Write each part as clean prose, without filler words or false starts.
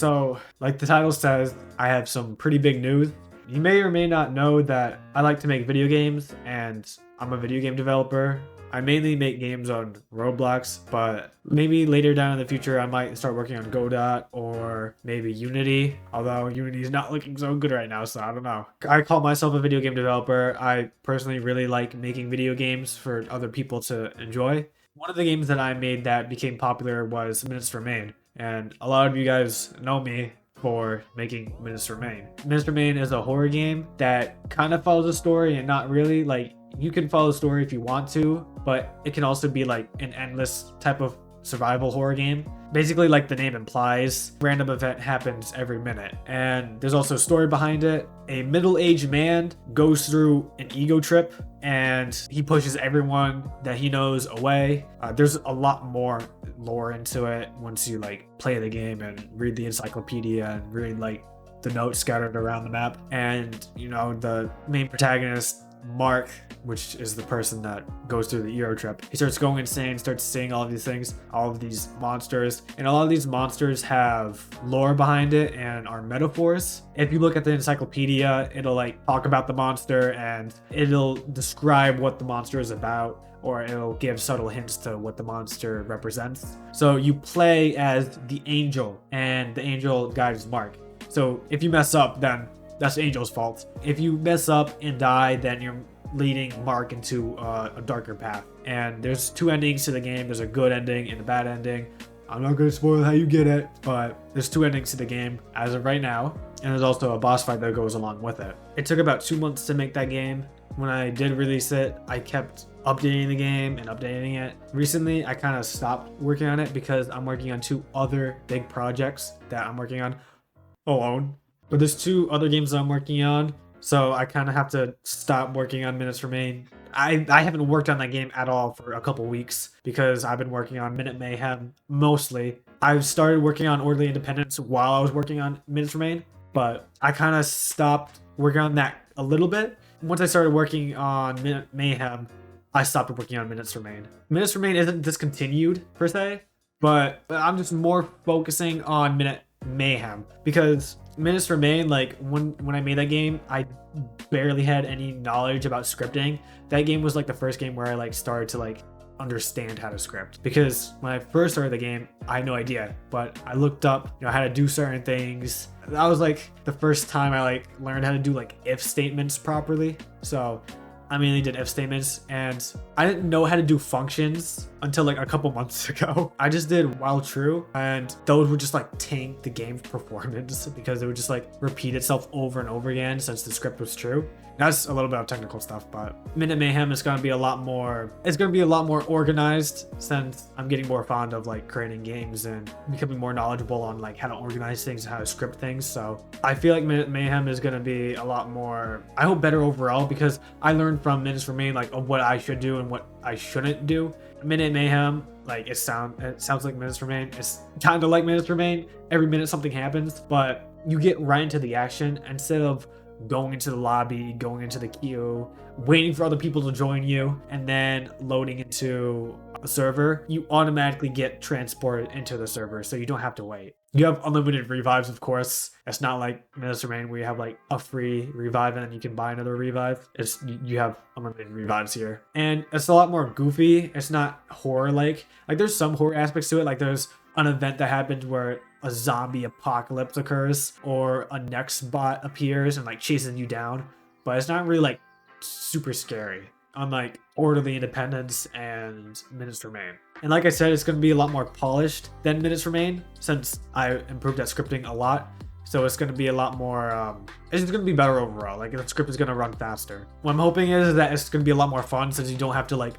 So, like the title says, I have some pretty big news. You may or may not know that I like to make video games, and I'm a video game developer. I mainly make games on Roblox, but maybe later down in the future I might start working on Godot or maybe Unity, although Unity is not looking so good right now, so I don't know. I call myself a video game developer. I personally really like making video games for other people to enjoy. One of the games that I made that became popular was Minutes Remain, and a lot of you guys know me for making Minutes Remain. Minutes Remain is a horror game that kind of follows a story and not really. Like, you can follow the story if you want to, but it can also be like an endless type of survival horror game. Basically, like the name implies, random event happens every minute. And there's also a story behind it. A middle-aged man goes through an ego trip and he pushes everyone that he knows away. There's a lot more lore into it once you like play the game and read the encyclopedia and read like the notes scattered around the map. And you know, the main protagonist, Mark, which is the person that goes through the Euro trip, he starts going insane, starts seeing all of these things, all of these monsters, and a lot of these monsters have lore behind it and are metaphors. If you look at the encyclopedia, it'll like talk about the monster and it'll describe what the monster is about, or it'll give subtle hints to what the monster represents. So you play as the angel, and the angel guides Mark. So if you mess up, then that's the angel's fault. If you mess up and die, then you're leading Mark into a darker path. And there's two endings to the game. There's a good ending and a bad ending. I'm not going to spoil how you get it, but there's two endings to the game as of right now. And there's also a boss fight that goes along with it. It took about 2 months to make that game. When I did release it, I kept updating the game and updating it. Recently, I kind of stopped working on it because I'm working on 2 other big projects that I'm working on alone. But there's 2 other games that I'm working on, so I kind of have to stop working on Minutes Remain. I haven't worked on that game at all for a couple weeks because I've been working on Minute Mayhem mostly. I've started working on Orderly Independence while I was working on Minutes Remain, but I kind of stopped working on that a little bit. Once I started working on Minute Mayhem, I stopped working on Minutes Remain. Minutes Remain isn't discontinued per se, but I'm just more focusing on Minute Mayhem because Minutes Remain, like when I made that game, I barely had any knowledge about scripting. That game was like the first game where I like started to like understand how to script, because when I first started the game, I had no idea, but I looked up, you know, how to do certain things. That was like the first time I like learned how to do like if statements properly. So I mainly did if statements, and I didn't know how to do functions until like a couple months ago. I just did while true, and those would just like tank the game's performance because it would just like repeat itself over and over again since the script was true. That's a little bit of technical stuff, but Minute Mayhem is going to be a lot more, it's going to be a lot more organized since I'm getting more fond of like creating games and becoming more knowledgeable on like how to organize things and how to script things. So I feel like Minute Mayhem is going to be a lot more, I hope, better overall, because I learned from Minutes Remain like of what I should do and what I shouldn't do. Minute Mayhem, like it sounds like Minutes Remain. It's kind of like Minutes Remain. Every minute something happens, but you get right into the action instead of going into the lobby, going into the queue, waiting for other people to join you, and then loading into a server. You automatically get transported into the server, so you don't have to wait. You have unlimited revives, of course. It's not like Minutes Remain where you have like a free revive and then you can buy another revive. It's you have unlimited revives here. And it's a lot more goofy. It's not horror-like. Like there's some horror aspects to it. Like there's an event that happens where a zombie apocalypse occurs or a next bot appears and like chases you down, but it's not really like super scary, unlike Orderly Independence and Minutes Remain. And like I said, it's going to be a lot more polished than Minutes Remain since I improved at scripting a lot. So it's going to be a lot more, it's going to be better overall. Like the script is going to run faster. What I'm hoping is that it's going to be a lot more fun since you don't have to like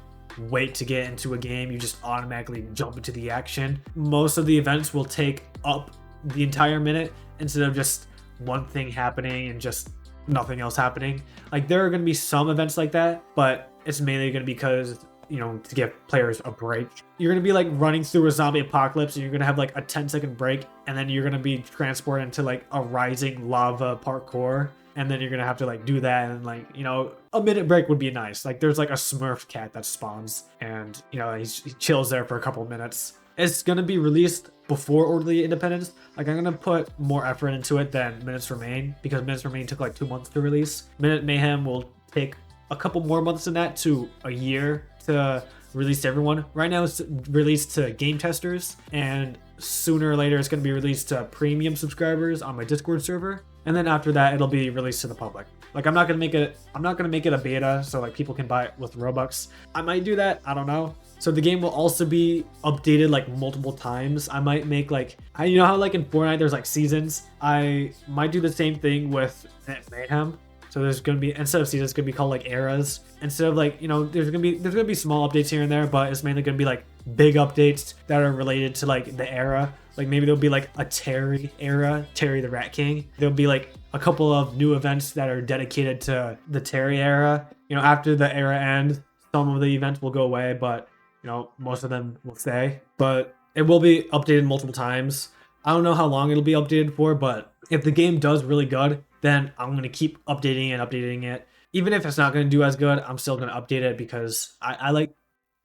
wait to get into a game. You just automatically jump into the action. Most of the events will take up the entire minute instead of just one thing happening and just nothing else happening. Like there are going to be some events like that, but it's mainly going to be because, you know, to give players a break. You're going to be like running through a zombie apocalypse and you're going to have like a 10-second break, and then you're going to be transported into like a rising lava parkour, and then you're going to have to like do that, and like, you know, a minute break would be nice. Like there's like a Smurf cat that spawns, and you know, he chills there for a couple of minutes. it's gonna be released before Orderly Independence. Like, I'm gonna put more effort into it than Minutes Remain, because Minutes Remain took like 2 months to release. Minute Mayhem will take a couple more months than that to a year to release to everyone. Right now it's released to game testers, and sooner or later it's going to be released to premium subscribers on my Discord server, and then after that it'll be released to the public. Like, I'm not going to make it a beta so like people can buy it with Robux. I might do that, I don't know. So the game will also be updated like multiple times. I might make like, you know how like in Fortnite there's like seasons? I might do the same thing with Mayhem. So there's gonna be, instead of seasons, it's gonna be called like eras. Instead of like, you know, there's gonna be small updates here and there, but it's mainly gonna be like big updates that are related to like the era. Like maybe there'll be like a Terry era, Terry the Rat King. There'll be like a couple of new events that are dedicated to the Terry era. You know, after the era ends, some of the events will go away, but you know, most of them will stay. But it will be updated multiple times. I don't know how long it'll be updated for, but if the game does really good, then I'm going to keep updating it. Even if it's not going to do as good, I'm still going to update it because I like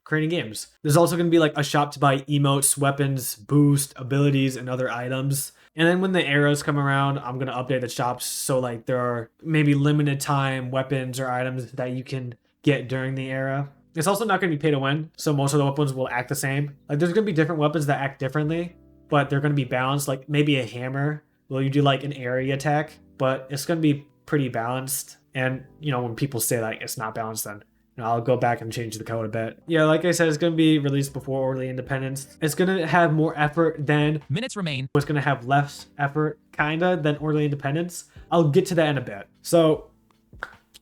creating games. There's also going to be like a shop to buy emotes, weapons, boost, abilities, and other items. And then when the eras come around, I'm going to update the shops so like there are maybe limited time weapons or items that you can get during the era. It's also not going to be pay to win, so most of the weapons will act the same. Like, there's going to be different weapons that act differently, but they're going to be balanced. Like maybe a hammer will you do like an area attack, but it's going to be pretty balanced. And you know, when people say like it's not balanced, then you know, I'll go back and change the code a bit. Yeah, like I said, it's going to be released before Orderly Independence. It's going to have more effort than Minutes Remain. It's going to have less effort kinda than Orderly Independence. I'll get to that in a bit. So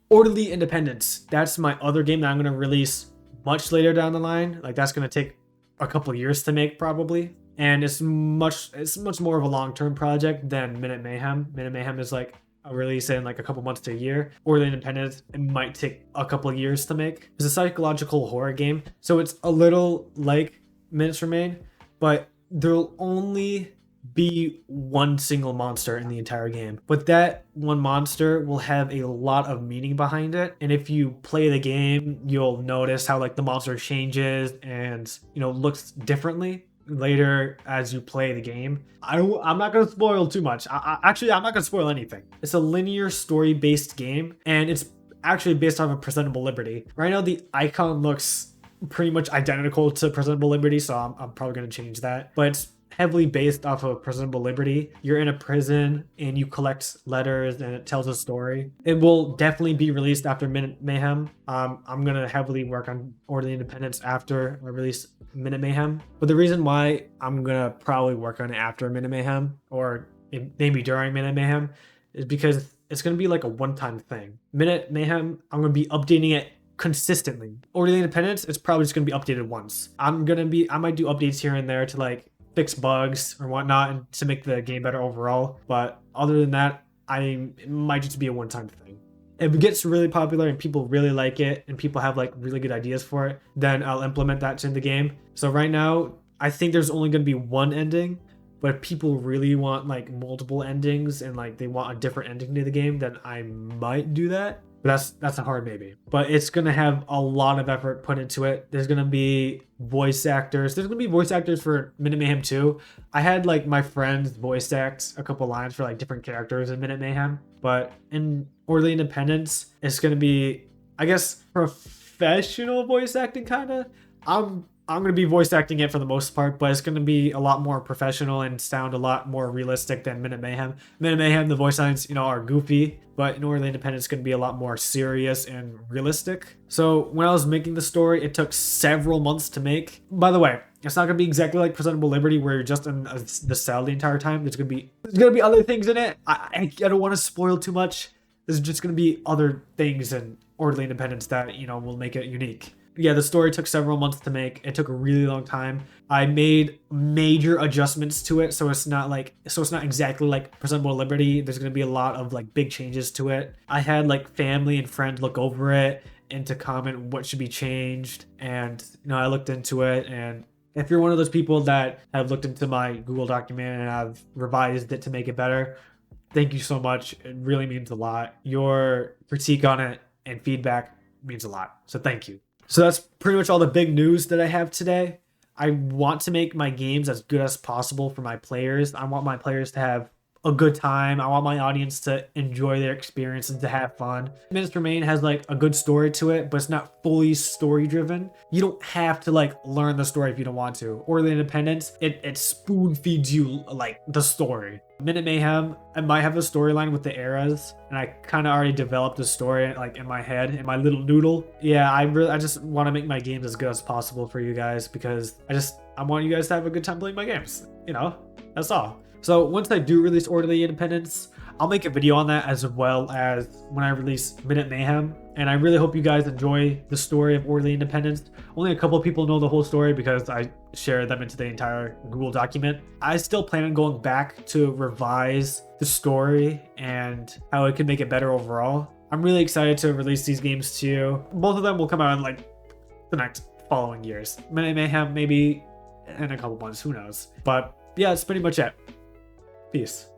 Orderly Independence, that's my other game that I'm going to release much later down the line. Like, that's going to take a couple of years to make probably. And it's much more of a long-term project than Minute Mayhem. Minute Mayhem is like a release in like a couple months to a year. Orderly Independence, it might take a couple of years to make. It's a psychological horror game, so it's a little like Minutes Remain, but there'll only be one single monster in the entire game. But that one monster will have a lot of meaning behind it. And if you play the game, you'll notice how like the monster changes and, you know, looks differently later as you play the game. I'm not going to spoil too much. Actually, I'm not going to spoil anything. It's a linear story-based game, and it's actually based off of Presentable Liberty. Right now, the icon looks pretty much identical to Presentable Liberty, so I'm probably going to change that. But it's heavily based off of Presentable Liberty. You're in a prison and you collect letters and it tells a story. It will definitely be released after Minute Mayhem. I'm gonna heavily work on Orderly Independence after I release Minute Mayhem. But the reason why I'm gonna probably work on it after Minute Mayhem, or maybe during Minute Mayhem, is because it's gonna be like a one-time thing. Minute Mayhem, I'm gonna be updating it consistently. Orderly Independence, it's probably just gonna be updated once. I might do updates here and there to like fix bugs or whatnot and to make the game better overall, but other than that, it might just be a one-time thing. If it gets really popular and people really like it and people have like really good ideas for it, then I'll implement that in the game. So right now, I think there's only going to be one ending, but if people really want like multiple endings and like they want a different ending to the game, then I might do that. But that's a hard maybe. But it's gonna have a lot of effort put into it. There's gonna be voice actors. There's gonna be voice actors for Minute Mayhem 2. I had like my friends voice act a couple lines for like different characters in Minute Mayhem. But in Orderly Independence, it's gonna be, I guess, professional voice acting kinda. I'm going to be voice acting it for the most part, but it's going to be a lot more professional and sound a lot more realistic than Minute Mayhem. Minute Mayhem, the voice lines, you know, are goofy, but in Orderly Independence, it's going to be a lot more serious and realistic. So when I was making the story, it took several months to make. By the way, it's not going to be exactly like Presentable Liberty where you're just in the cell the entire time. There's going to be other things in it. I don't want to spoil too much. There's just going to be other things in Orderly Independence that, you know, will make it unique. Yeah, the story took several months to make. It took a really long time. I made major adjustments to it, so it's not exactly like Presentable Liberty. There's gonna be a lot of like big changes to it. I had like family and friends look over it and to comment what should be changed. And you know, I looked into it, and if you're one of those people that have looked into my Google document and I've revised it to make it better, thank you so much. It really means a lot. Your critique on it and feedback means a lot. So thank you. So that's pretty much all the big news that I have today. I want to make my games as good as possible for my players. I want my players to have a good time. I want my audience to enjoy their experience and to have fun. Minutes Remain has like a good story to it, but it's not fully story driven. You don't have to like learn the story if you don't want to. Orderly Independence, it spoon feeds you like the story. Minute Mayhem, I might have a storyline with the eras, and I kind of already developed the story like in my head, in my little noodle. Yeah, I just want to make my games as good as possible for you guys because I want you guys to have a good time playing my games. You know, that's all. So once I do release Orderly Independence, I'll make a video on that as well as when I release Minute Mayhem. And I really hope you guys enjoy the story of Orderly Independence. Only a couple of people know the whole story because I shared them into the entire Google document. I still plan on going back to revise the story and how it can make it better overall. I'm really excited to release these games to you. Both of them will come out in like the next following years. Minute Mayhem maybe in a couple months, who knows. But yeah, that's pretty much it. Peace.